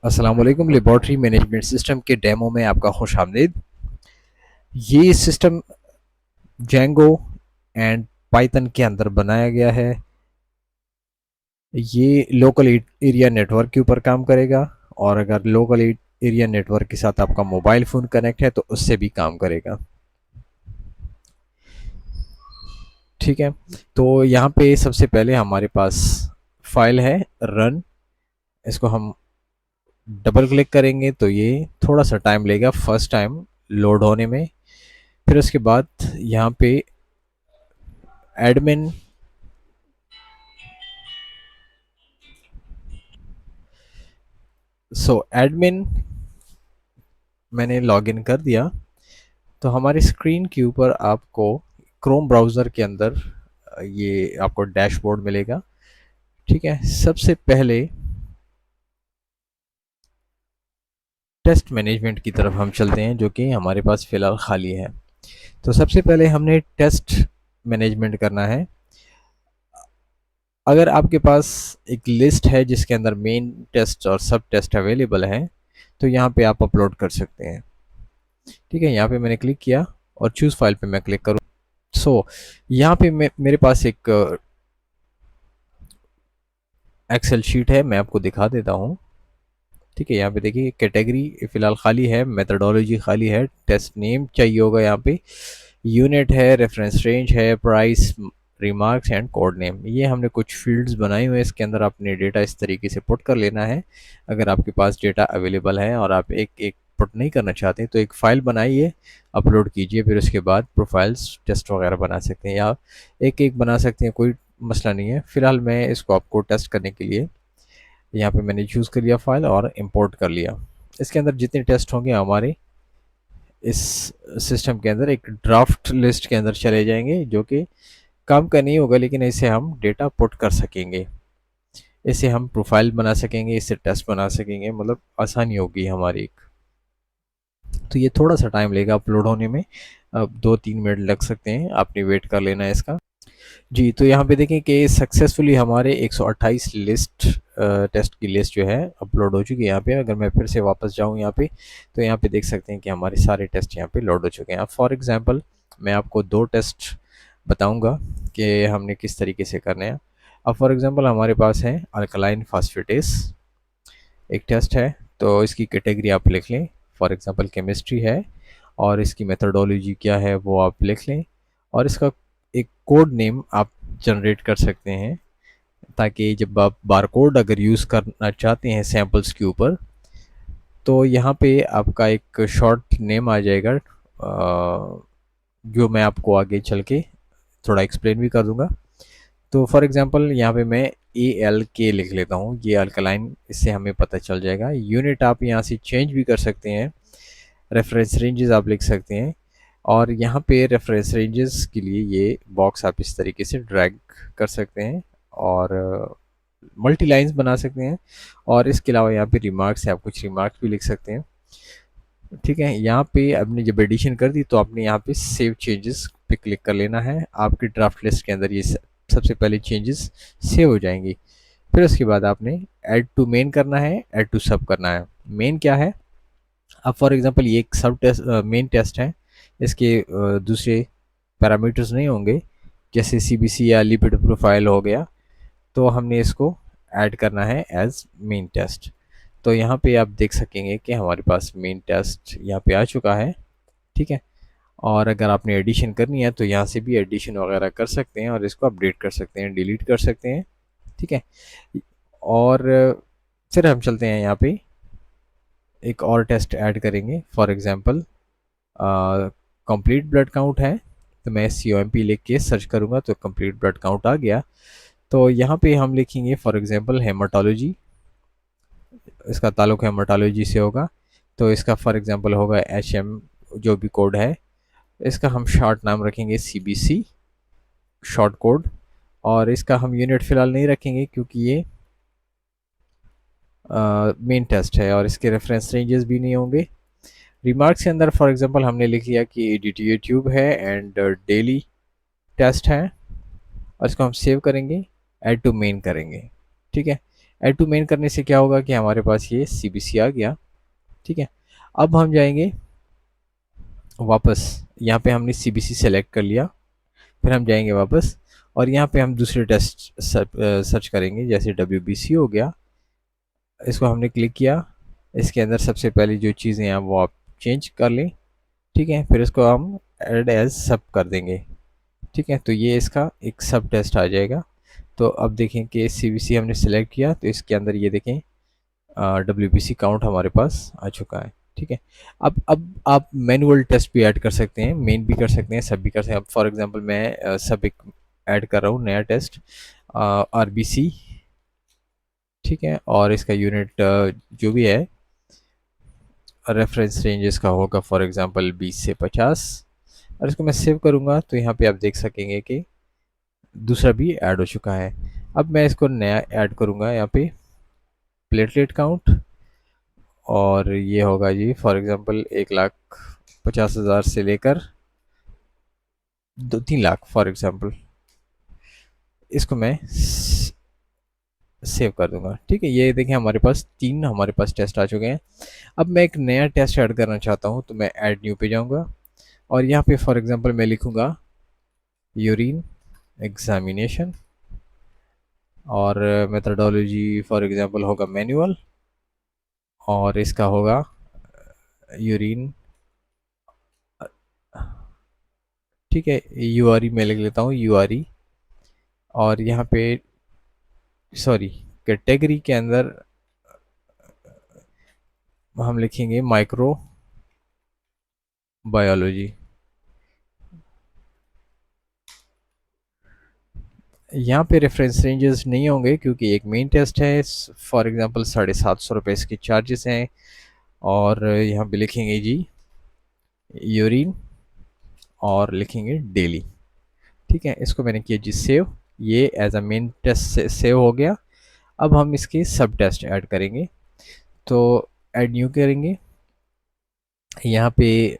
अस्सलाम वालेकुम। Laboratory management system के डेमो में आपका खुश आमदीद। ये सिस्टम जेंगो एंड पाइथन के अंदर बनाया गया है। ये लोकल एरिया नेटवर्क के ऊपर काम करेगा, और अगर लोकल एरिया नेटवर्क के साथ आपका मोबाइल फ़ोन कनेक्ट है तो उससे भी काम करेगा। ठीक है, तो यहाँ पे सबसे पहले हमारे पास फाइल है रन। इसको हम डबल क्लिक करेंगे तो ये थोड़ा सा टाइम लेगा फर्स्ट टाइम लोड होने में। फिर उसके बाद यहाँ पे एडमिन एडमिन मैंने लॉगिन कर दिया। तो हमारी स्क्रीन के ऊपर आपको क्रोम ब्राउज़र के अंदर ये आपको डैशबोर्ड मिलेगा। ठीक है, सबसे पहले टेस्ट मैनेजमेंट की तरफ हम चलते हैं, जो कि हमारे पास फ़िलहाल खाली है। तो सबसे पहले हमने टेस्ट मैनेजमेंट करना है। अगर आपके पास एक लिस्ट है जिसके अंदर मेन टेस्ट और सब टेस्ट अवेलेबल हैं, तो यहाँ पे आप अपलोड कर सकते हैं। ठीक है, यहाँ पे मैंने क्लिक किया और चूज़ फाइल पे मैं क्लिक करूँ। यहाँ पे मेरे पास एक एक्सेल शीट है, मैं आपको दिखा देता हूँ। ठीक है, यहाँ पे देखिए कैटेगरी फ़िलहाल खाली है, मेथडोलॉजी खाली है, टेस्ट नेम चाहिए होगा यहाँ पे, यूनिट है, रेफरेंस रेंज है, price, remarks and code name. ये हमने कुछ फील्ड्स बनाए हुए हैं, इसके अंदर आपने डेटा इस तरीके से पुट कर लेना है। अगर आपके पास डेटा अवेलेबल है और आप एक एक पुट नहीं करना चाहते तो एक फ़ाइल बनाइए, अपलोड कीजिए, फिर उसके बाद प्रोफाइल्स टेस्ट वगैरह बना सकते हैं, या एक एक बना सकते हैं, कोई मसला नहीं है। फ़िलहाल मैं इसको आपको टेस्ट करने के लिए यहाँ पे मैंने चूज़ कर लिया फ़ाइल और इंपोर्ट कर लिया। इसके अंदर जितने टेस्ट होंगे हमारे इस सिस्टम के अंदर एक ड्राफ्ट लिस्ट के अंदर चले जाएंगे, जो कि काम का नहीं होगा, लेकिन इसे हम डेटा पुट कर सकेंगे, इसे हम प्रोफाइल बना सकेंगे, इससे टेस्ट बना सकेंगे, मतलब आसानी होगी हमारी एक। तो ये थोड़ा सा टाइम लेगा अपलोड होने में, अब 2-3 मिनट लग सकते हैं, आपने वेट कर लेना है इसका। जी, तो यहाँ पे देखें कि सक्सेसफुली हमारे 128 लिस्ट टेस्ट की लिस्ट जो है अपलोड हो चुकी है यहाँ पे। अगर मैं फिर से वापस जाऊँ यहाँ पे, तो यहाँ पे देख सकते हैं कि हमारे सारे टेस्ट यहाँ पे लोड हो चुके हैं। अब फॉर एग्जांपल मैं आपको 2 टेस्ट बताऊँगा कि हमने किस तरीके से करने हैं। अब फॉर एग्जांपल हमारे पास है अल्कलाइन फास्फेटेस, एक टेस्ट है, तो इसकी कैटेगरी आप लिख लें, फॉर एग्जांपल केमिस्ट्री है, और इसकी मेथडोलॉजी क्या है वो आप लिख लें, और इसका एक कोड नेम आप जनरेट कर सकते हैं, ताकि जब आप बारकोड अगर यूज़ करना चाहते हैं सैम्पल्स के ऊपर, तो यहाँ पे आपका एक शॉर्ट नेम आ जाएगा, जो मैं आपको आगे चल के थोड़ा एक्सप्लेन भी कर दूंगा। तो फॉर एग्जांपल यहाँ पे मैं ALK लिख लेता हूँ, ये अल्कलाइन, इससे हमें पता चल जाएगा। यूनिट आप यहाँ से चेंज भी कर सकते हैं, रेफरेंस रेंजेस आप लिख सकते हैं, और यहाँ पे रेफरेंस रेंजेस के लिए ये बॉक्स आप इस तरीके से ड्रैग कर सकते हैं और मल्टी लाइंस बना सकते हैं। और इसके अलावा यहाँ पे रिमार्क्स है, आप कुछ रिमार्क्स भी लिख सकते हैं। ठीक है, यहाँ पे आपने जब एडिशन कर दी तो आपने यहाँ पे सेव चेंजेस पे क्लिक कर लेना है। आपकी ड्राफ्ट लिस्ट के अंदर ये सबसे पहले चेंजेस सेव हो जाएंगी। फिर उसके बाद आपने ऐड टू मेन करना है, ऐड टू सब करना है। मेन क्या है, अब फॉर एग्जांपल ये एक सब टेस्ट मेन टेस्ट है, इसके दूसरे पैरामीटर्स नहीं होंगे, जैसे CBC या लिपिड प्रोफाइल हो गया, तो हमने इसको ऐड करना है एज मेन टेस्ट। तो यहाँ पे आप देख सकेंगे कि हमारे पास मेन टेस्ट यहाँ पे आ चुका है। ठीक है, और अगर आपने एडिशन करनी है तो यहाँ से भी एडिशन वगैरह कर सकते हैं, और इसको अपडेट कर सकते हैं, डिलीट कर सकते हैं। ठीक है, और फिर हम चलते हैं यहाँ पे एक और टेस्ट ऐड करेंगे। For example complete blood count है, तो मैं COMP लिख के सर्च करूँगा तो कंप्लीट ब्लड काउंट आ गया। तो यहाँ पे हम लिखेंगे फॉर एग्जांपल हेमाटोलॉजी, इसका ताल्लुक हेमाटोलॉजी से होगा, तो इसका फॉर एग्जांपल होगा HM, जो भी कोड है इसका हम शॉर्ट नाम रखेंगे CBC शॉर्ट कोड, और इसका हम यूनिट फ़िलहाल नहीं रखेंगे क्योंकि ये मेन टेस्ट है और इसके रेफरेंस रेंजेस भी नहीं होंगे। रिमार्क्स के अंदर फॉर एग्जांपल हमने लिख लिया कि DTA ट्यूब है एंड डेली टेस्ट है, और इसको हम सेव करेंगे, ऐड टू मेन करेंगे। ठीक है, ऐड टू मेन करने से क्या होगा कि हमारे पास ये सीबीसी आ गया। ठीक है, अब हम जाएंगे वापस, यहाँ पे हमने सीबीसी सेलेक्ट कर लिया, फिर हम जाएंगे वापस और यहाँ पे हम दूसरे टेस्ट सर्च करेंगे, जैसे डब्ल्यूबीसी हो गया, इसको हमने क्लिक किया। इसके अंदर सबसे पहले जो चीज़ें हैं वो आप चेंज कर लें। ठीक है, फिर इसको हम ऐड एज सब कर देंगे। ठीक है, तो ये इसका एक सब टेस्ट आ जाएगा। तो अब देखें कि सीबीसी हमने सेलेक्ट किया, तो इसके अंदर ये देखें डब्ल्यूबीसी काउंट हमारे पास आ चुका है। ठीक है, अब आप मैनुअल टेस्ट भी ऐड कर सकते हैं, मेन भी कर सकते हैं, सब भी कर सकते हैं। अब फॉर एग्जांपल मैं सब एक ऐड कर रहा हूँ, नया टेस्ट आरबीसी। ठीक है, और इसका यूनिट जो भी है, रेफरेंस रेंज इसका होगा फॉर एग्जांपल 20 से 50, और इसको मैं सेव करूँगा तो यहाँ पे आप देख सकेंगे कि दूसरा भी ऐड हो चुका है। अब मैं इसको नया ऐड करूँगा यहाँ पे, प्लेटलेट काउंट, और ये होगा जी फॉर एग्जांपल 1,50,000 से लेकर 3 लाख फॉर एग्जांपल। इसको मैं सेव कर दूंगा। ठीक है, ये देखें हमारे पास हमारे पास टेस्ट आ चुके हैं। अब मैं एक नया टेस्ट ऐड करना चाहता हूँ, तो मैं ऐड न्यू पे जाऊँगा और यहाँ पे फॉर एग्जांपल मैं लिखूँगा यूरिन एग्जामिनेशन, और मेथडोलॉजी फॉर एग्जांपल होगा मैनुअल, और इसका होगा यूरिन। ठीक है, यूआरई मैं लिख लेता हूँ, यूआरई, और यहाँ पे सॉरी कैटेगरी के अंदर हम लिखेंगे माइक्रो बायोलॉजी। यहाँ पे रेफरेंस रेंजेस नहीं होंगे क्योंकि एक मेन टेस्ट है। फॉर एग्जांपल 750 रुपये इसके चार्जेस हैं, और यहाँ पे लिखेंगे जी यूरिन, और लिखेंगे डेली। ठीक है, इसको मैंने किया जी सेव, ये एज अ मेन टेस्ट से सेव हो गया। अब हम इसके सब टेस्ट ऐड करेंगे, तो ऐड न्यू करेंगे। यहाँ पे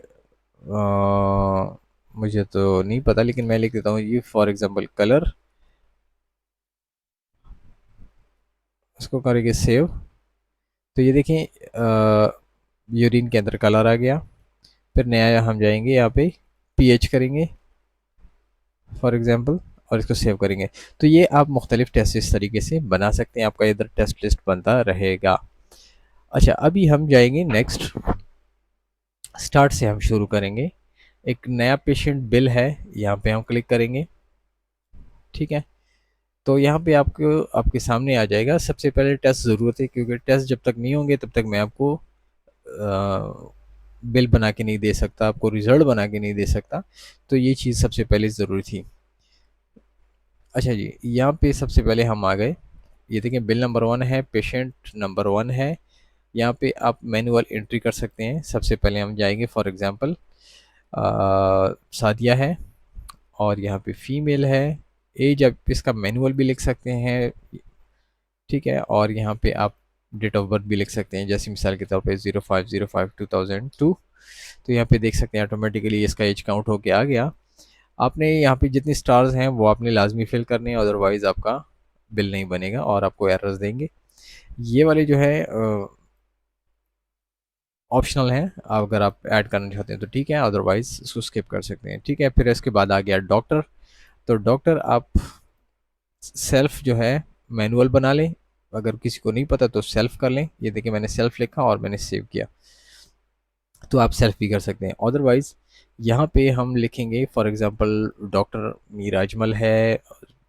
मुझे तो नहीं पता, लेकिन मैं लिख देता हूँ ये फॉर एग्जांपल कलर, इसको करेंगे सेव। तो ये देखें यूरिन के अंदर कलर आ गया। फिर नया हम जाएंगे यहाँ पे पीएच करेंगे फॉर एग्जांपल, और इसको सेव करेंगे। तो ये आप मुख्तलिफ टेस्ट इस तरीके से बना सकते हैं, आपका इधर टेस्ट लिस्ट बनता रहेगा। अच्छा, अभी हम जाएंगे नेक्स्ट, स्टार्ट से हम शुरू करेंगे। एक नया पेशेंट बिल है, यहाँ पे हम क्लिक करेंगे। ठीक है, तो यहाँ पे आपको आपके सामने आ जाएगा। सबसे पहले टेस्ट ज़रूरत है, क्योंकि टेस्ट जब तक नहीं होंगे तब तक मैं आपको बिल बना के नहीं दे सकता, आपको रिज़ल्ट बना के नहीं दे सकता। तो ये चीज़ सबसे पहले ज़रूरी थी। अच्छा जी, यहाँ पे सबसे पहले हम आ गए, ये देखें बिल नंबर 1 है, पेशेंट नंबर 1 है। यहाँ पे आप मैनुअल एंट्री कर सकते हैं। सबसे पहले हम जाएंगे फॉर एग्जांपल सादिया है, और यहाँ पे फीमेल है। एज आप इसका मैनुअल भी लिख सकते हैं। ठीक है, और यहाँ पे आप डेट ऑफ बर्थ भी लिख सकते हैं, जैसे मिसाल के तौर पे 05/05/2002। तो यहाँ पे देख सकते हैं ऑटोमेटिकली इसका एज काउंट होके आ गया। आपने यहाँ पे जितनी स्टार्स हैं वो आपने लाजमी फिल करने हैं, अदरवाइज़ आपका बिल नहीं बनेगा और आपको एरर्स देंगे। ये वाले जो है ऑप्शनल हैं, अगर आप ऐड करना चाहते हैं तो ठीक है, अदरवाइज इसको स्किप कर सकते हैं। ठीक है, फिर इसके बाद आ गया डॉक्टर। तो डॉक्टर आप सेल्फ जो है मैनुअल बना लें, अगर किसी को नहीं पता तो सेल्फ कर लें। ये देखिए मैंने सेल्फ लिखा और मैंने सेव किया, तो आप सेल्फ भी कर सकते हैं। अदरवाइज़ यहाँ पे हम लिखेंगे for example doctor Meera Ajmal है,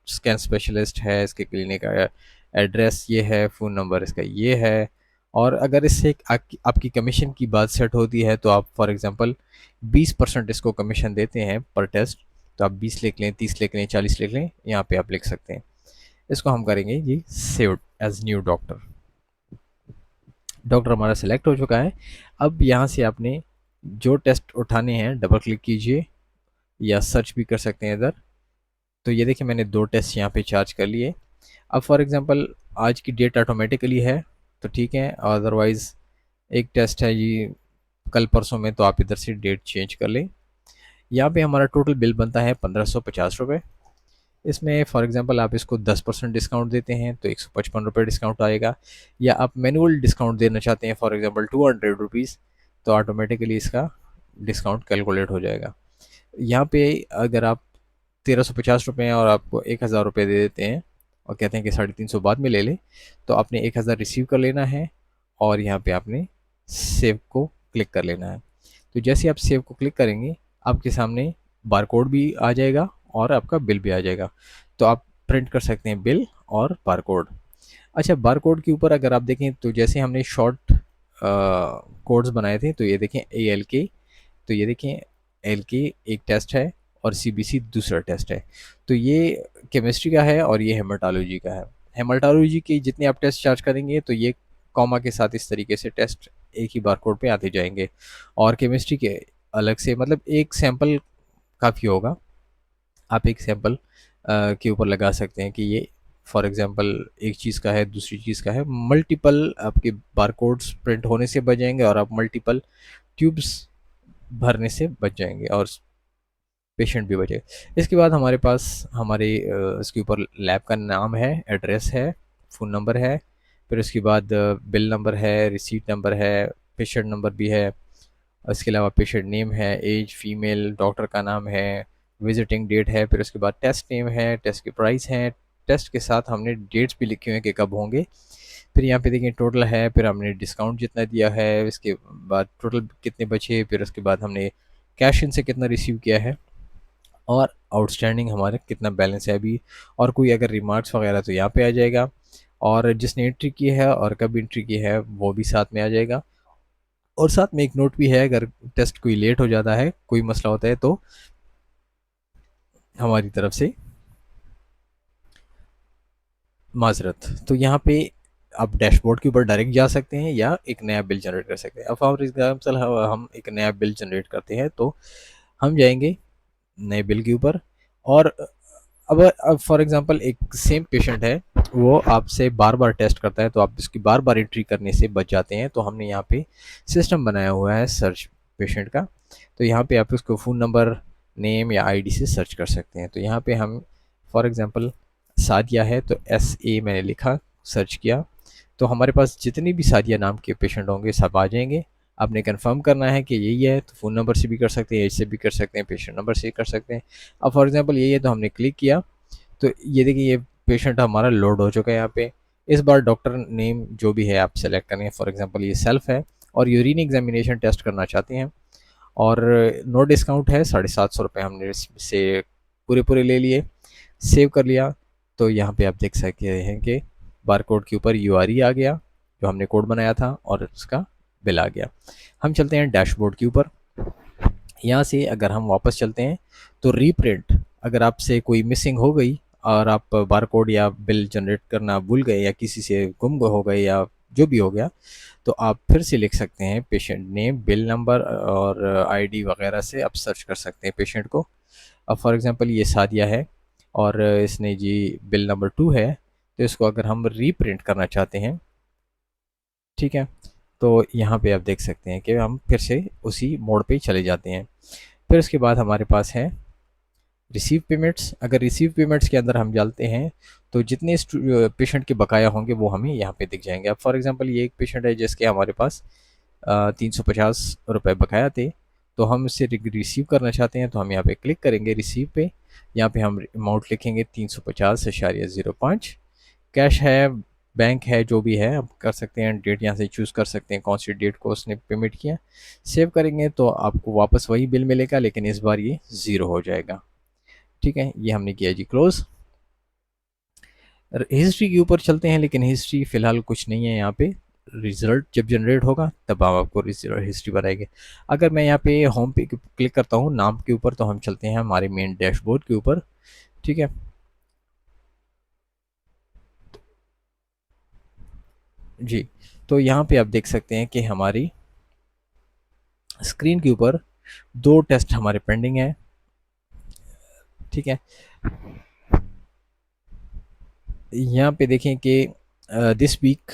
स्कैन स्पेशलिस्ट है, इसके क्लिनिक का एड्रेस ये है, फ़ोन नंबर इसका ये है। और अगर इससे आपकी कमीशन की बात सेट होती है तो आप फॉर एग्जांपल 20% इसको कमीशन देते हैं पर टेस्ट, तो आप 20 लिख लें, 30 लिख लें, 40 लिख लें, यहाँ पे आप लिख सकते हैं। इसको हम करेंगे ये saved as new doctor. Doctor हमारा सेलेक्ट हो चुका है। अब यहाँ से आपने जो टेस्ट उठाने हैं डबल क्लिक कीजिए, या सर्च भी कर सकते हैं इधर। तो ये देखिए मैंने 2 टेस्ट यहाँ पे चार्ज कर लिए। अब फॉर एग्जांपल आज की डेट ऑटोमेटिकली है तो ठीक है, अदरवाइज़ एक टेस्ट है ये कल परसों में, तो आप इधर से डेट चेंज कर लें। यहाँ पे हमारा टोटल बिल बनता है 1550 रुपये। इसमें फॉर एग्जांपल आप इसको 10% डिस्काउंट देते हैं तो 155 रुपये डिस्काउंट आएगा, या आप मैनुअल डिस्काउंट देना चाहते हैं फॉर एग्जांपल 200 रुपीज़, तो ऑटोमेटिकली इसका डिस्काउंट कैलकुलेट हो जाएगा। यहाँ पे अगर आप 1350 रुपये और आपको 1000 रुपये दे देते हैं और कहते हैं कि 350 बाद में ले लें, तो आपने 1000 रिसीव कर लेना है और यहाँ पे आपने सेव को क्लिक कर लेना है। तो जैसे आप सेव को क्लिक करेंगे आपके सामने बारकोड भी आ जाएगा और आपका बिल भी आ जाएगा। तो आप प्रिंट कर सकते हैं बिल और बारकोड। अच्छा, बारकोड के ऊपर अगर आप देखें तो जैसे हमने शॉर्ट कोड्स बनाए थे, तो ये देखें ALK, तो ये देखें ALK एक टेस्ट है और CBC दूसरा टेस्ट है। तो ये केमिस्ट्री का है और ये हेमाटोलॉजी का है। हेमाटोलॉजी के जितने आप टेस्ट चार्ज करेंगे तो ये कॉमा के साथ इस तरीके से टेस्ट एक ही बारकोड पे आते जाएंगे, और केमिस्ट्री के अलग से, मतलब एक सैंपल काफ़ी होगा। आप एक सैंपल के ऊपर लगा सकते हैं कि ये फॉर एग्जांपल एक चीज़ का है, दूसरी चीज़ का है। मल्टीपल आपके बारकोड्स प्रिंट होने से बच जाएंगे और आप मल्टीपल ट्यूब्स भरने से बच जाएंगे और पेशेंट भी बचेगा। इसके बाद हमारे पास हमारे इसके ऊपर लैब का नाम है, एड्रेस है, फ़ोन नंबर है, फिर उसके बाद बिल नंबर है, रिसीट नंबर है, पेशेंट नंबर भी है। इसके अलावा पेशेंट नेम है, एज फीमेल, डॉक्टर का नाम है, विजिटिंग डेट है, फिर उसके बाद टेस्ट नेम है, टेस्ट की प्राइस है, टेस्ट के साथ हमने डेट्स भी लिखे हुए हैं कि कब होंगे। फिर यहाँ पे देखिए टोटल है, फिर हमने डिस्काउंट जितना दिया है, इसके बाद टोटल कितने बचे, फिर उसके बाद हमने कैश इन से कितना रिसीव किया है और आउटस्टैंडिंग हमारे कितना बैलेंस है अभी, और कोई अगर रिमार्क्स वगैरह तो यहाँ पे आ जाएगा, और जिसने एंट्री की है और कब एंट्री की है वो भी साथ में आ जाएगा। और साथ में एक नोट भी है, अगर टेस्ट कोई लेट हो जाता है, कोई मसला होता है, तो हमारी तरफ से माजरत। तो यहाँ पे आप डैशबोर्ड के ऊपर डायरेक्ट जा सकते हैं या एक नया बिल जनरेट कर सकते हैं। अब फॉर एग्जाम्पल हम एक नया बिल जनरेट करते हैं, तो हम जाएंगे नए बिल के ऊपर, और अब फॉर एग्जांपल एक सेम पेशेंट है, वो आपसे बार बार टेस्ट करता है, तो आप इसकी बार बार एंट्री करने से बच जाते हैं। तो हमने यहाँ पे सिस्टम बनाया हुआ है सर्च पेशेंट का, तो यहाँ पे आप उसको फ़ोन नंबर, नेम या आईडी से सर्च कर सकते हैं। तो यहाँ पे हम फॉर एग्जांपल सादिया है, तो SA मैंने लिखा, सर्च किया, तो हमारे पास जितनी भी सादिया नाम के पेशेंट होंगे सब आ जाएंगे। आपने कंफर्म करना है कि यही है, तो फ़ोन नंबर से भी कर सकते हैं, एज से भी कर सकते हैं, पेशेंट नंबर से कर सकते हैं। अब फॉर एग्जांपल यही है, तो हमने क्लिक किया, तो ये देखिए ये पेशेंट हमारा लोड हो चुका है यहाँ पे। इस बार डॉक्टर नेम जो भी है आप सेलेक्ट करें, फॉर एग्जांपल ये सेल्फ है और यूरिन एग्जामिनेशन टेस्ट करना चाहते हैं, और नो डिस्काउंट है, 750 रुपये हमने इससे पूरे पूरे ले लिए, सेव कर लिया। तो यहाँ पे आप देख सकते हैं कि बारकोड के ऊपर URE आ गया जो हमने कोड बनाया था, और उसका बिल आ गया। हम चलते हैं डैशबोर्ड के ऊपर। यहाँ से अगर हम वापस चलते हैं तो रीप्रिंट, अगर आपसे कोई मिसिंग हो गई और आप बारकोड या बिल जनरेट करना भूल गए या किसी से गुम हो गए या जो भी हो गया, तो आप फिर से लिख सकते हैं पेशेंट नेम, बिल नंबर और आईडी वगैरह से आप सर्च कर सकते हैं पेशेंट को। अब फॉर एग्जांपल ये सादिया है और इसने जी बिल नंबर 2 है, तो इसको अगर हम रीप्रिंट करना चाहते हैं, ठीक है, तो यहाँ पे आप देख सकते हैं कि हम फिर से उसी मोड पे चले जाते हैं। फिर उसके बाद हमारे पास है रिसीव पेमेंट्स। अगर रिसीव पेमेंट्स के अंदर हम डालते हैं तो जितने पेशेंट के बकाया होंगे वो हमें यहाँ पे दिख जाएंगे। अब फॉर एग्जांपल ये एक पेशेंट है जिसके हमारे पास 350 रुपये बकाया थे, तो हम इससे रिसीव करना चाहते हैं, तो हम यहाँ पे क्लिक करेंगे रिसीव पे। यहाँ पे हम अमाउंट लिखेंगे 350.05। कैश है, बैंक है, जो भी है आप कर सकते हैं। डेट यहाँ से चूज़ कर सकते हैं कौन सी डेट को उसने पेमेंट किया। सेव करेंगे तो आपको वापस वही बिल मिलेगा, लेकिन इस बार ये ज़ीरो हो जाएगा। ठीक है, ये हमने किया जी क्लोज। हिस्ट्री के ऊपर चलते हैं, लेकिन हिस्ट्री फ़िलहाल कुछ नहीं है यहाँ पे। रिज़ल्ट जब जनरेट होगा तब हम आपको हिस्ट्री बनाएंगे। अगर मैं यहाँ पे होम पे क्लिक करता हूँ नाम के ऊपर, तो हम चलते हैं हमारे मेन डैशबोर्ड के ऊपर। ठीक है जी, तो यहाँ पे आप देख सकते हैं कि हमारी स्क्रीन के ऊपर 2 टेस्ट हमारे पेंडिंग है। ठीक है, यहाँ पे देखें कि दिस वीक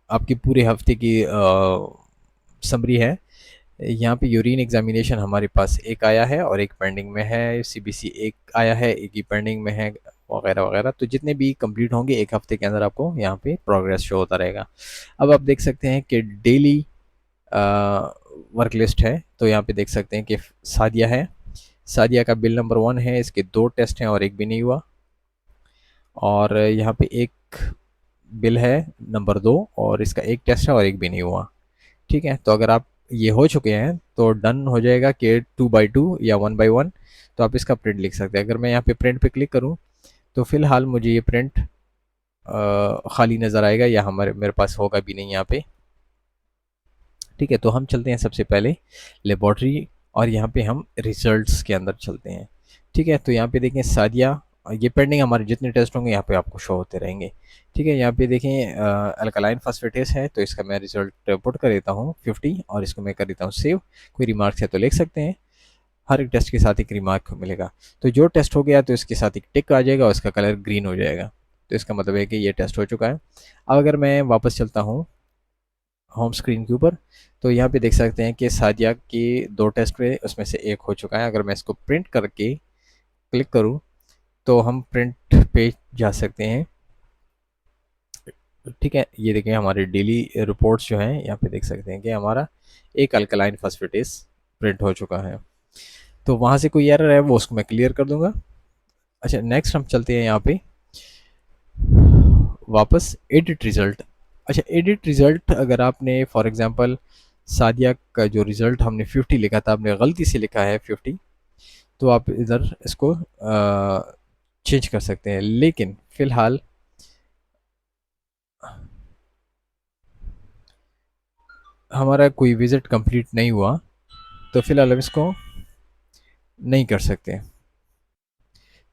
आपके पूरे हफ्ते की समरी है। यहाँ पे यूरिन एग्जामिनेशन हमारे पास एक आया है और एक पेंडिंग में है। CBC एक आया है, एक ही पेंडिंग में है। वगैरह वगैरह। तो जितने भी कंप्लीट होंगे एक हफ्ते के अंदर आपको यहाँ पे प्रोग्रेस शो होता रहेगा। अब आप देख सकते हैं कि डेली वर्क लिस्ट है, तो यहाँ पे देख सकते हैं कि सादिया है, सादिया का बिल नंबर 1 है, इसके 2 टेस्ट हैं और एक भी नहीं हुआ। और यहाँ पे एक बिल है नंबर 2 और इसका एक टेस्ट है और एक भी नहीं हुआ। ठीक है, तो अगर आप ये हो चुके हैं तो डन हो जाएगा कि 2/2 या 1/1, तो आप इसका प्रिंट लिख सकते हैं। अगर मैं यहाँ पे प्रिंट पे क्लिक करूँ तो फिलहाल मुझे ये प्रिंट खाली नज़र आएगा या हमारे मेरे पास होगा भी नहीं यहाँ पे। ठीक है, तो हम चलते हैं सबसे पहले लेबॉर्ट्री और यहाँ पे हम रिजल्ट्स के अंदर चलते हैं। ठीक है, तो यहाँ पे देखें सादिया, ये पेंडिंग हमारे जितने टेस्ट होंगे यहाँ पे आपको शो होते रहेंगे। ठीक है, यहाँ पे देखें अल्कलाइन फास्फेटेस है, तो इसका मैं रिजल्ट पुट कर देता हूँ 50 और इसको मैं कर देता हूँ सेव। कोई रिमार्क्स है तो लिख सकते हैं, हर एक टेस्ट के साथ एक रिमार्क मिलेगा। तो जो टेस्ट हो गया तो इसके साथ एक टिक आ जाएगा और इसका कलर ग्रीन हो जाएगा, तो इसका मतलब है कि ये टेस्ट हो चुका है। अब अगर मैं वापस चलता हूँ होम स्क्रीन के ऊपर, तो यहाँ पे देख सकते हैं कि सादिया के 2 टेस्ट हुए, उसमें से एक हो चुका है। अगर मैं इसको प्रिंट करके क्लिक करूँ तो हम प्रिंट पे जा सकते हैं। ठीक है, ये देखें हमारे डेली रिपोर्ट्स जो हैं, यहाँ पे देख सकते हैं कि हमारा एक अल्कलाइन फास्फेटेस प्रिंट हो चुका है। तो वहाँ से कोई एरर है वो उसको मैं क्लियर कर दूंगा। अच्छा, नेक्स्ट हम चलते हैं यहाँ पे वापस एडिट रिज़ल्ट। अच्छा, एडिट रिज़ल्ट अगर आपने फॉर एग्जांपल सादिया का जो रिज़ल्ट हमने 50 लिखा था, आपने गलती से लिखा है 50, तो आप इधर इसको चेंज कर सकते हैं। लेकिन फ़िलहाल हमारा कोई विज़िट कंप्लीट नहीं हुआ, तो फ़िलहाल हम इसको नहीं कर सकते।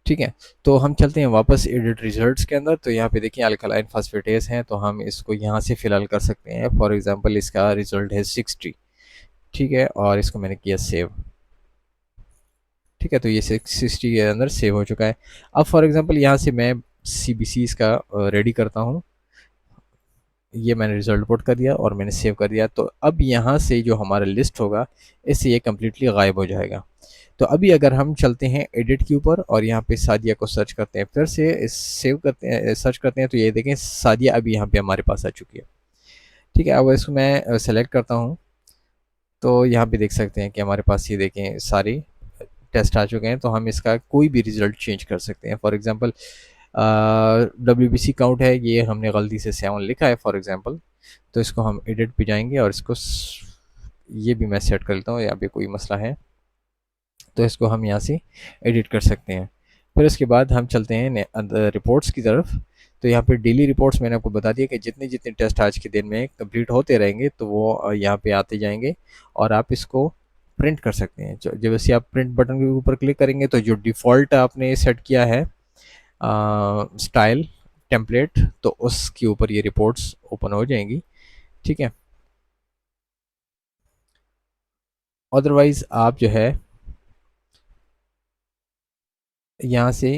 ठीक है, तो हम चलते हैं वापस एडिट रिजल्ट्स के अंदर। तो यहाँ पे देखिए अल्कलाइन फास्फेटेस हैं, तो हम इसको यहाँ से फ़िलहाल कर सकते हैं। फॉर एग्जांपल इसका रिजल्ट है 60। ठीक है, और इसको मैंने किया सेव। ठीक है, तो ये 60 के अंदर सेव हो चुका है। अब फॉर एग्जांपल यहाँ से मैं CBC इसका रेडी करता हूँ। ये मैंने रिजल्ट पुट कर दिया और मैंने सेव कर दिया। तो अब यहाँ से जो हमारा लिस्ट होगा इससे ये कम्प्लीटली गायब हो जाएगा। तो अभी अगर हम चलते हैं एडिट के ऊपर और यहाँ पे सादिया को सर्च करते हैं, फिर से सेव करते हैं, सर्च करते हैं, तो ये देखें सादिया अभी यहाँ पे हमारे पास आ चुकी है। ठीक है, अब इसको मैं सेलेक्ट करता हूँ, तो यहाँ पे देख सकते हैं कि हमारे पास ये देखें सारे टेस्ट आ चुके हैं। तो हम इसका कोई भी रिज़ल्ट चेंज कर सकते हैं। फॉर एग्ज़ाम्पल WBC काउंट है, ये हमने गलती से 7 लिखा है फॉर एग्ज़ाम्पल, तो इसको हम एडिट पे जाएंगे और इसको ये भी मैं सेट कर लेता हूँ, यहाँ पे कोई मसला है तो इसको हम यहाँ से एडिट कर सकते हैं। फिर उसके बाद हम चलते हैं रिपोर्ट्स की तरफ। तो यहाँ पे डेली रिपोर्ट्स मैंने आपको बता दिया कि जितने जितने टेस्ट आज के दिन में कंप्लीट होते रहेंगे तो वो यहाँ पे आते जाएंगे और आप इसको प्रिंट कर सकते हैं। जब वैसे आप प्रिंट बटन के ऊपर क्लिक करेंगे तो जो डिफ़ॉल्ट आपने सेट किया है स्टाइल टेम्पलेट, तो उसके ऊपर ये रिपोर्ट्स ओपन हो जाएंगी। ठीक है, अदरवाइज़ आप जो है यहाँ से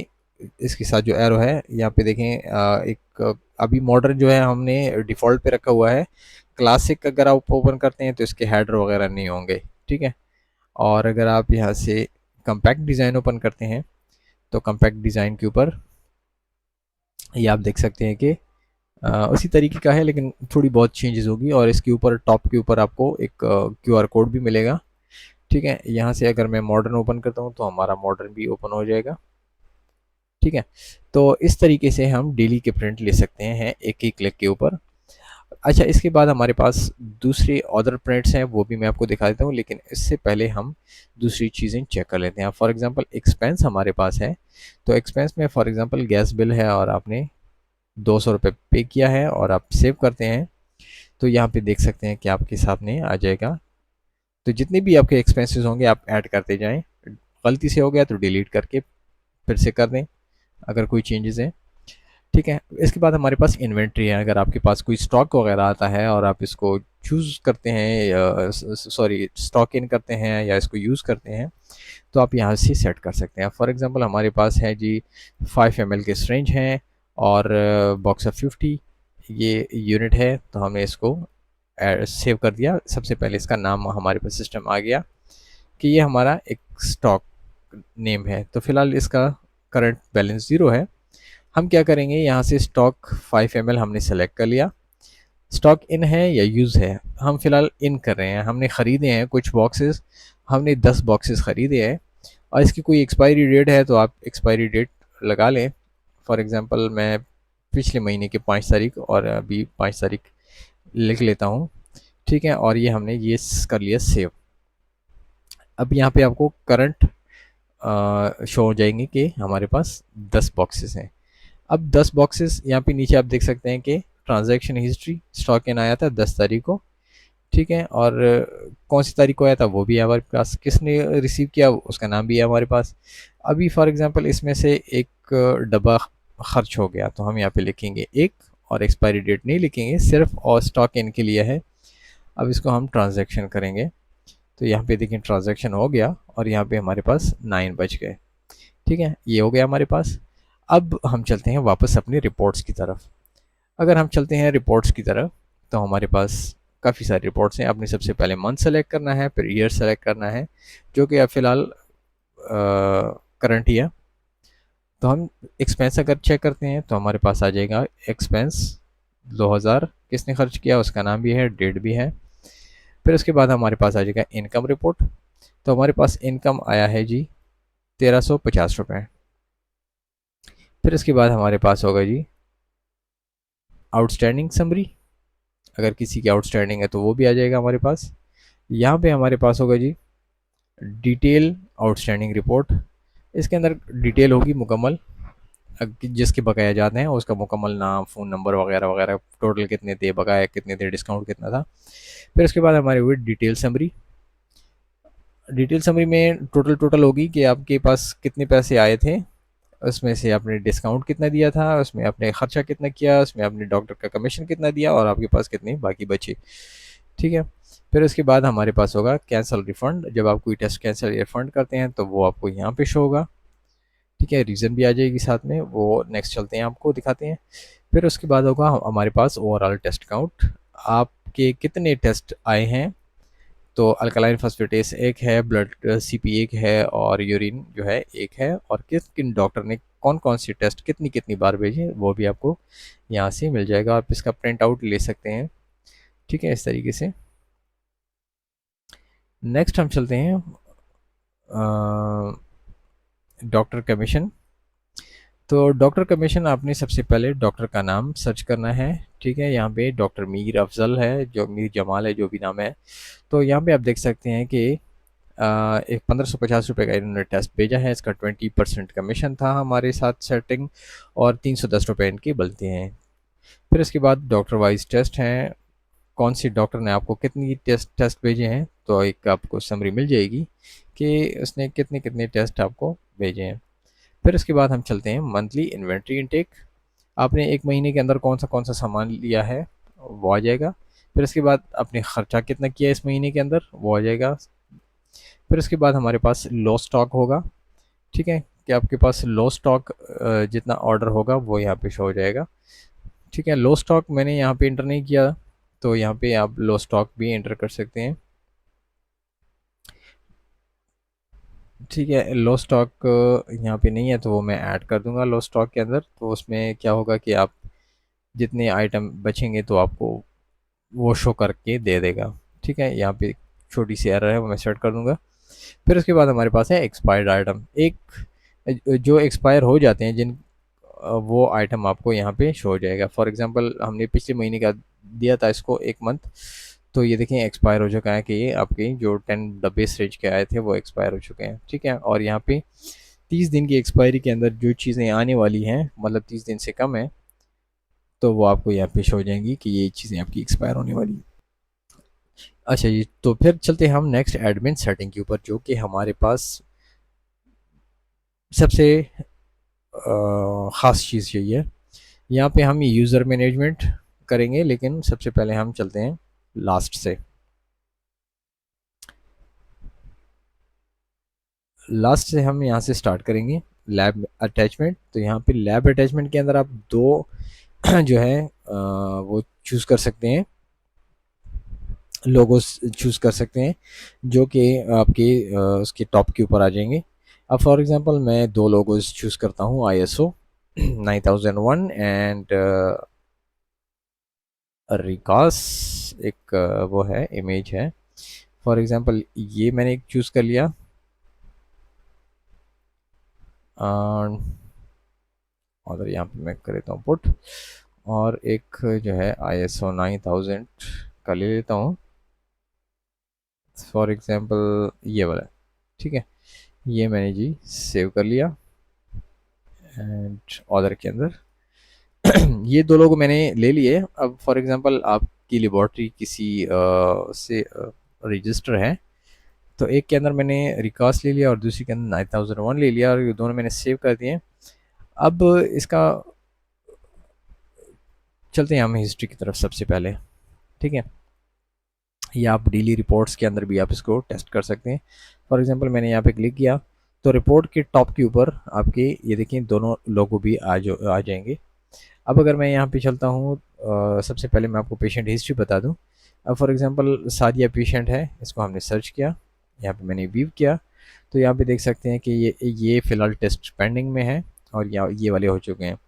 इसके साथ जो एरो है यहाँ पे देखें एक अभी मॉडर्न जो है हमने डिफ़ॉल्ट पे रखा हुआ है। क्लासिक अगर आप ओपन करते हैं तो इसके हेडर वगैरह नहीं होंगे। ठीक है, और अगर आप यहाँ से कम्पैक्ट डिज़ाइन ओपन करते हैं तो कम्पैक्ट डिज़ाइन के ऊपर ये आप देख सकते हैं कि उसी तरीके का है लेकिन थोड़ी बहुत चेंजेस होगी और इसके ऊपर टॉप के ऊपर आपको एक QR कोड भी मिलेगा। ठीक है, यहाँ से अगर मैं मॉडर्न ओपन करता हूँ तो हमारा मॉडर्न भी ओपन हो जाएगा। ठीक है, तो इस तरीके से हम डेली के प्रिंट ले सकते हैं एक ही क्लिक के ऊपर। अच्छा, इसके बाद हमारे पास दूसरे अदर प्रिंट्स हैं, वो भी मैं आपको दिखा देता हूँ, लेकिन इससे पहले हम दूसरी चीज़ें चेक कर लेते हैं। फॉर एग्जांपल एक्सपेंस हमारे पास है, तो एक्सपेंस में फॉर एग्जांपल गैस बिल है और आपने 200 रुपये पे किया है और आप सेव करते हैं, तो यहाँ पे देख सकते हैं कि आपके सामने आ जाएगा। तो जितने भी आपके एक्सपेंसेस होंगे आप ऐड करते जाएँ, गलती से हो गया तो डिलीट करके फिर से कर दें अगर कोई चेंजेस हैं। ठीक है, इसके बाद हमारे पास इन्वेंट्री है। अगर आपके पास कोई स्टॉक वगैरह आता है और आप इसको चूज़ करते हैं या सॉरी स्टॉक इन करते हैं या इसको यूज़ करते हैं, तो आप यहाँ से सेट कर सकते हैं। फॉर एग्जांपल हमारे पास है जी 5 ml के सिरिंज हैं और बॉक्स ऑफ 50 ये यूनिट है, तो हमने इसको सेव कर दिया। सबसे पहले इसका नाम हमारे पास सिस्टम आ गया कि ये हमारा एक स्टॉक नेम है। तो फिलहाल इसका करंट बैलेंस 0 है, हम क्या करेंगे, यहाँ से स्टॉक 5 ml हमने सेलेक्ट कर लिया। स्टॉक इन है या यूज़ है, हम फिलहाल इन कर रहे हैं। हमने ख़रीदे हैं कुछ बॉक्सेस, हमने 10 बॉक्सेस ख़रीदे हैं और इसकी कोई एक्सपायरी डेट है तो आप एक्सपायरी डेट लगा लें। फॉर एग्ज़ाम्पल मैं पिछले महीने की 5 तारीख और अभी 5 तारीख लिख लेता हूँ, ठीक है। और ये हमने ये कर लिया सेव। अब यहाँ पे आपको करंट शो हो जाएंगे कि हमारे पास 10 बॉक्सेस हैं। अब 10 बॉक्सेस यहाँ पे नीचे आप देख सकते हैं कि ट्रांजैक्शन हिस्ट्री, स्टॉक इन आया था 10 तारीख को, ठीक है। और कौन सी तारीख को आया था वो भी है हमारे पास, किसने रिसीव किया उसका नाम भी है हमारे पास। अभी फॉर एग्जांपल इसमें से एक डब्बा खर्च हो गया तो हम यहाँ पे लिखेंगे एक, और एक्सपायरी डेट नहीं लिखेंगे, सिर्फ और स्टॉक इन के लिए है। अब इसको हम ट्रांजैक्शन करेंगे तो यहाँ पे देखिए ट्रांजैक्शन हो गया और यहाँ पे हमारे पास 9 बच गए, ठीक है। ये हो गया हमारे पास। अब हम चलते हैं वापस अपनी रिपोर्ट्स की तरफ। अगर हम चलते हैं रिपोर्ट्स की तरफ तो हमारे पास काफ़ी सारी रिपोर्ट्स हैं। आपने सबसे पहले मंथ सेलेक्ट करना है, फिर ईयर सेलेक्ट करना है, जो कि अब फ़िलहाल करंट ईयर। तो हम एक्सपेंस अगर चेक करते हैं तो हमारे पास आ जाएगा एक्सपेंस 2000 किसने खर्च किया उसका नाम भी है, डेट भी है। फिर उसके बाद हमारे पास आ जाएगा इनकम रिपोर्ट। तो हमारे पास इनकम आया है जी 1350 रुपये। फिर इसके बाद हमारे पास होगा जी आउटस्टैंडिंग समरी, अगर किसी की आउटस्टैंडिंग है तो वो भी आ जाएगा हमारे पास। यहाँ पे हमारे पास होगा जी डिटेल आउटस्टैंडिंग रिपोर्ट। इसके अंदर डिटेल होगी मुकम्मल, जिसके बकाया जाते हैं उसका मुकम्मल नाम, फ़ोन नंबर वगैरह वगैरह, टोटल कितने थे, बकाया कितने थे, डिस्काउंट कितना था। फिर उसके बाद हमारी हुई डिटेल समरी। डिटेल समरी में टोटल होगी कि आपके पास कितने पैसे आए थे, उसमें से आपने डिस्काउंट कितना दिया था, उसमें आपने खर्चा कितना किया, उसमें आपने डॉक्टर का कमीशन कितना दिया और आपके पास कितने बाकी बचे, ठीक है। फिर उसके बाद हमारे पास होगा कैंसिल रिफ़ंड। जब आप कोई टेस्ट कैंसिल या रिफ़ंड करते हैं तो वो आपको यहाँ पे शो होगा, ठीक है। रीज़न भी आ जाएगी साथ में, वो नेक्स्ट चलते हैं आपको दिखाते हैं। फिर उसके बाद होगा हमारे पास ओवरऑल टेस्ट काउंट, आपके कितने टेस्ट आए हैं। तो अल्कलाइन फॉस्फेटेस एक है, ब्लड सीपी एक है और यूरिन जो है एक है, और किस किन डॉक्टर ने कौन कौन सी टेस्ट कितनी कितनी बार भेजे वो भी आपको यहाँ से मिल जाएगा। आप इसका प्रिंट आउट ले सकते हैं, ठीक है, इस तरीके से। नेक्स्ट हम चलते हैं डॉक्टर कमीशन। तो डॉक्टर कमीशन आपने सबसे पहले डॉक्टर का नाम सर्च करना है, ठीक है। यहाँ पे डॉक्टर मीर अफजल है, जो मीर जमाल है, जो भी नाम है। तो यहाँ पे आप देख सकते हैं कि एक 1550 रुपये का इन्होंने टेस्ट भेजा है, इसका 20% कमीशन था हमारे साथ सेटिंग, और 310 रुपये इनकी बनते हैं। फिर इसके बाद डॉक्टर वाइज टेस्ट हैं, कौन सी डॉक्टर ने आपको कितनी टेस्ट भेजे हैं, तो एक आपको समरी मिल जाएगी कि उसने कितने कितने टेस्ट आपको भेजे हैं। फिर उसके बाद हम चलते हैं मंथली इन्वेंट्री इनटेक, आपने एक महीने के अंदर कौन सा सामान लिया है वो आ जाएगा। फिर उसके बाद आपने खर्चा कितना किया इस महीने के अंदर वो आ जाएगा। फिर उसके बाद हमारे पास लो स्टॉक होगा, ठीक है, कि आपके पास लो स्टॉक जितना ऑर्डर होगा वो यहाँ पे शो हो जाएगा, ठीक है। लो स्टॉक मैंने यहाँ पे इंटर नहीं किया, तो यहाँ पे आप लो स्टॉक भी एंटर कर सकते हैं, ठीक है। लो स्टॉक यहाँ पे नहीं है तो वो मैं ऐड कर दूंगा लो स्टॉक के अंदर। तो उसमें क्या होगा कि आप जितने आइटम बचेंगे तो आपको वो शो करके दे देगा, ठीक है। यहाँ पे छोटी सी एरर है वो मैं सेट कर दूंगा। फिर उसके बाद हमारे पास है एक्सपायर्ड आइटम, एक जो एक्सपायर हो जाते हैं जिन वो आइटम आपको यहाँ पे शो हो जाएगा। फॉर एग्जांपल हमने पिछले महीने का दिया था इसको एक मंथ, तो ये देखें एक्सपायर हो चुका है कि ये आपके जो 10 डब्बे स्ट्रेच के आए थे वो एक्सपायर हो चुके हैं, ठीक है। और यहाँ पे 30 दिन की एक्सपायरी के अंदर जो चीज़ें आने वाली हैं, मतलब 30 दिन से कम है, तो वो आपको यहाँ पे शो हो जाएंगी कि ये चीज़ें आपकी एक्सपायर होने वाली हैं। अच्छा जी, तो फिर चलते हैं हम नेक्स्ट एडमिन सेटिंग के ऊपर, जो कि हमारे पास सबसे ख़ास चीज़ यही है। यहाँ पे हम यूज़र मैनेजमेंट करेंगे, लेकिन सबसे पहले हम चलते हैं लास्ट से। लास्ट से हम यहाँ से स्टार्ट करेंगे लैब अटैचमेंट। तो यहाँ पे लैब अटैचमेंट के अंदर आप दो जो है वो चूज़ कर सकते हैं, लोगोस चूज़ कर सकते हैं, जो कि आपके उसके टॉप के ऊपर आ जाएंगे। अब फॉर एग्जांपल मैं दो लोगोस चूज़ करता हूँ ISO, 9001 एंड रिकास एक वो है इमेज है। फॉर एग्जांपल ये मैंने एक चूज़ कर लिया और यहाँ पे मैं कर देता हूँ पुट, और एक जो है ISO 9000 का ले लेता हूँ फॉर एग्जांपल ये वाला। ठीक है, ये मैंने जी सेव कर लिया एंड ऑर्डर के अंदर ये दो लोग मैंने ले लिए। अब फॉर एग्जांपल आपकी लेबॉर्ट्री किसी से रजिस्टर है, तो एक के अंदर मैंने रिकास्ट ले लिया और दूसरी के अंदर 9001 ले लिया और ये दोनों मैंने सेव कर दिए। अब इसका चलते हैं हम हिस्ट्री की तरफ सबसे पहले। ठीक है, ये आप डेली रिपोर्ट्स के अंदर भी आप इसको टेस्ट कर सकते हैं। फॉर एग्जांपल मैंने यहाँ पे क्लिक किया तो रिपोर्ट के टॉप के ऊपर आपके ये देखिए दोनों लोगो भी आ जाएंगे। अब अगर मैं यहाँ पे चलता हूँ, सबसे पहले मैं आपको पेशेंट हिस्ट्री बता दूँ। अब फॉर एग्जांपल सादिया पेशेंट है, इसको हमने सर्च किया, यहाँ पे मैंने व्यू किया, तो यहाँ पे देख सकते हैं कि ये फ़िलहाल टेस्ट पेंडिंग में है और ये वाले हो चुके हैं।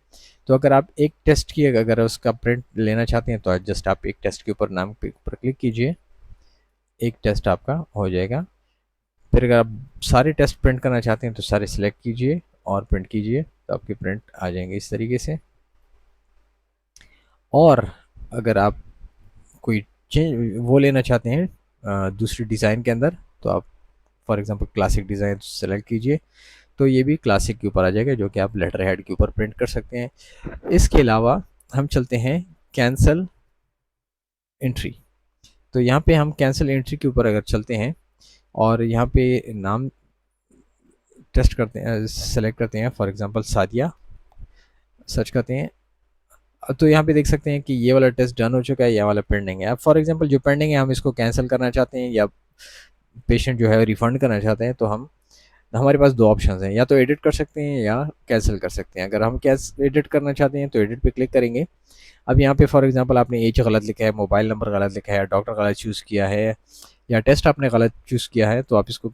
तो अगर आप एक टेस्ट की अगर उसका प्रिंट लेना चाहते हैं तो जस्ट आप एक टेस्ट के ऊपर नाम के ऊपर क्लिक कीजिए, एक टेस्ट आपका हो जाएगा। फिर अगर आप सारे टेस्ट प्रिंट करना चाहते हैं तो सारे सिलेक्ट कीजिए और प्रिंट कीजिए, तो आपके प्रिंट आ जाएंगे इस तरीके से। और अगर आप कोई चेंज वो लेना चाहते हैं दूसरी डिज़ाइन के अंदर, तो आप for example classic design select कीजिए, तो ये भी क्लासिक के ऊपर आ जाएगा जो कि आप लेटर हेड के ऊपर प्रिंट कर सकते हैं। इसके अलावा हम चलते हैं कैंसल एंट्री। तो यहाँ पे हम कैंसिल एंट्री के ऊपर अगर चलते हैं और यहाँ पे नाम टेस्ट करते हैं, सेलेक्ट करते हैं, फॉर एग्जांपल सादिया सर्च करते हैं, तो यहाँ पे देख सकते हैं कि ये वाला टेस्ट डन हो चुका है, ये वाला पेंडिंग है। अब फॉर एग्जांपल जो पेंडिंग है हम इसको कैंसिल करना चाहते हैं या पेशेंट जो है रिफंड करना चाहते हैं, तो हम हमारे पास दो ऑप्शन हैं, या तो एडिट कर सकते हैं या कैंसिल कर सकते हैं। अगर हम एडिट करना चाहते हैं तो एडिट पे क्लिक करेंगे। अब यहाँ पे फॉर एग्जांपल आपने एज गलत लिखा है, मोबाइल नंबर गलत लिखा है, डॉक्टर गलत चूज़ किया है या टेस्ट आपने गलत चूज़ किया है, तो आप इसको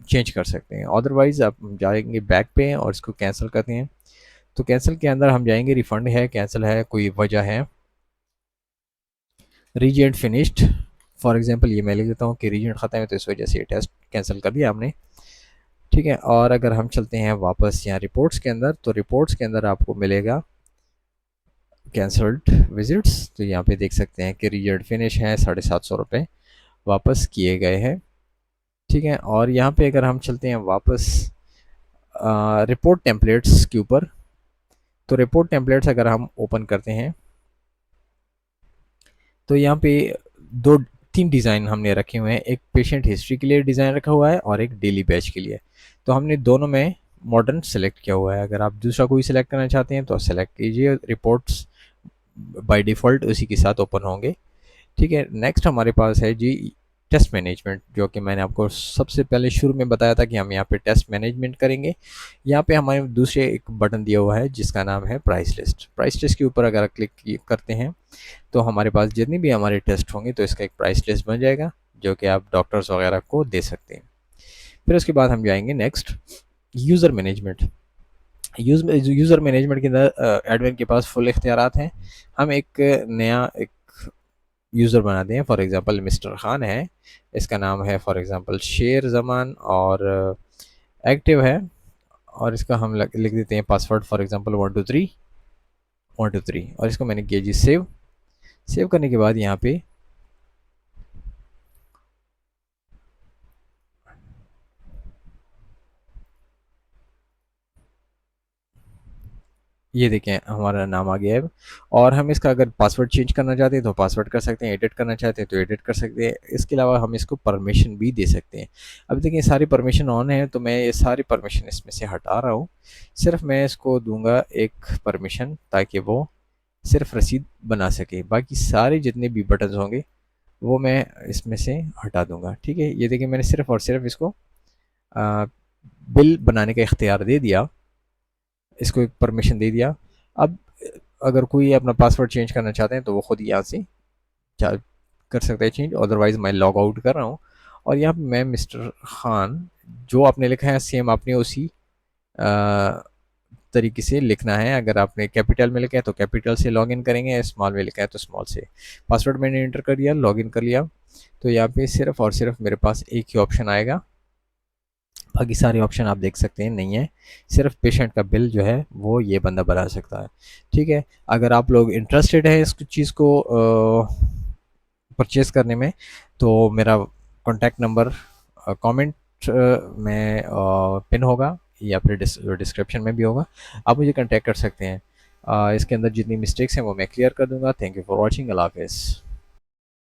चेंज कर सकते हैं। अदरवाइज़ आप जाएंगे बैक पे और इसको कैंसिल करते हैं। तो कैंसिल के अंदर हम जाएंगे, रिफंड है, कैंसिल है, कोई वजह है, रीजेंट फिनिश्ड। फॉर एग्जांपल ये मैं लिख देता हूँ कि रीजेंट ख़त्म है तो इस वजह से ये टेस्ट कैंसिल कर दिया हमने। ठीक है, और अगर हम चलते हैं वापस यहाँ रिपोर्ट्स के अंदर, तो रिपोर्ट्स के अंदर आपको मिलेगा कैंसल्ड विजिट्स। तो यहाँ पे देख सकते हैं कि रीजेंट फिनिश है, 750 वापस किए गए हैं। ठीक है, और यहाँ पे अगर हम चलते हैं वापस रिपोर्ट टेम्पलेट्स के ऊपर, तो रिपोर्ट टेम्पलेट्स अगर हम ओपन करते हैं तो यहाँ पे दो तीन डिज़ाइन हमने रखे हुए हैं, एक पेशेंट हिस्ट्री के लिए डिज़ाइन रखा हुआ है और एक डेली बैच के लिए। तो हमने दोनों में मॉडर्न सेलेक्ट किया हुआ है। अगर आप दूसरा कोई सिलेक्ट करना चाहते हैं तो सेलेक्ट कीजिए, रिपोर्ट्स बाय डिफ़ॉल्ट उसी के साथ ओपन होंगे। ठीक है, नेक्स्ट हमारे पास है जी टेस्ट मैनेजमेंट, जो कि मैंने आपको सबसे पहले शुरू में बताया था कि हम यहाँ पे टेस्ट मैनेजमेंट करेंगे। यहाँ पे हमारे दूसरे एक बटन दिया हुआ है जिसका नाम है प्राइस लिस्ट। प्राइस लिस्ट के ऊपर अगर क्लिक करते हैं तो हमारे पास जितनी भी हमारे टेस्ट होंगे तो इसका एक प्राइस लिस्ट बन जाएगा जो कि आप डॉक्टर्स वगैरह को दे सकते हैं। फिर उसके बाद हम जाएंगे next user management. User management के अंदर एडमिन के पास फुल इख्तियारात हैं। हम एक नया एक यूज़र बनाते हैं, फॉर एग्जांपल मिस्टर खान है, इसका नाम है फॉर एग्जांपल शेर ज़मान और एक्टिव है, और इसका हम लिख देते हैं पासवर्ड फॉर एग्जांपल 123 और इसको मैंने किया जी सेव। सेव करने के बाद यहाँ पे ये देखें हमारा नाम आ गया है। और हम इसका अगर पासवर्ड चेंज करना चाहते हैं तो पासवर्ड कर सकते हैं, एडिट करना चाहते हैं तो एडिट कर सकते हैं। इसके अलावा हम इसको परमिशन भी दे सकते हैं। अब देखिए सारी परमिशन ऑन है तो मैं ये सारी परमिशन इसमें से हटा रहा हूँ। सिर्फ मैं इसको दूंगा एक परमिशन ताकि वो सिर्फ रसीद बना सके, बाकी सारे जितने भी बटन होंगे वो मैं इसमें से हटा दूंगा। ठीक है, ये देखिए मैंने सिर्फ और सिर्फ इसको बिल बनाने का इख्तियार दे दिया, इसको एक परमिशन दे दिया। अब अगर कोई अपना पासवर्ड चेंज करना चाहते हैं तो वो खुद यहाँ से कर सकते हैं चेंज, अदरवाइज़ मैं लॉग आउट कर रहा हूँ। और यहाँ पे मैं मिस्टर खान जो आपने लिखा है सेम आपने उसी तरीके से लिखना है। अगर आपने कैपिटल में लिखा है तो कैपिटल से लॉगिन करेंगे, स्मॉल में लिखा है तो स्मॉल से। पासवर्ड मैंने एंटर कर दिया, लॉगिन कर लिया, तो यहाँ पे सिर्फ और सिर्फ मेरे पास एक ही ऑप्शन आएगा, बाकी सारे ऑप्शन आप देख सकते हैं नहीं है। सिर्फ पेशेंट का बिल जो है वो ये बंदा बना सकता है। ठीक है, अगर आप लोग इंटरेस्टेड है इस चीज़ को परचेज़ करने में, तो मेरा कॉन्टैक्ट नंबर कमेंट में पिन होगा या फिर डिस्क्रिप्शन में भी होगा, आप मुझे कांटेक्ट कर सकते हैं। इसके अंदर जितनी मिस्टेक्स हैं वो मैं क्लियर कर दूंगा। Thank you for watching. अल्लाह हाफिज़।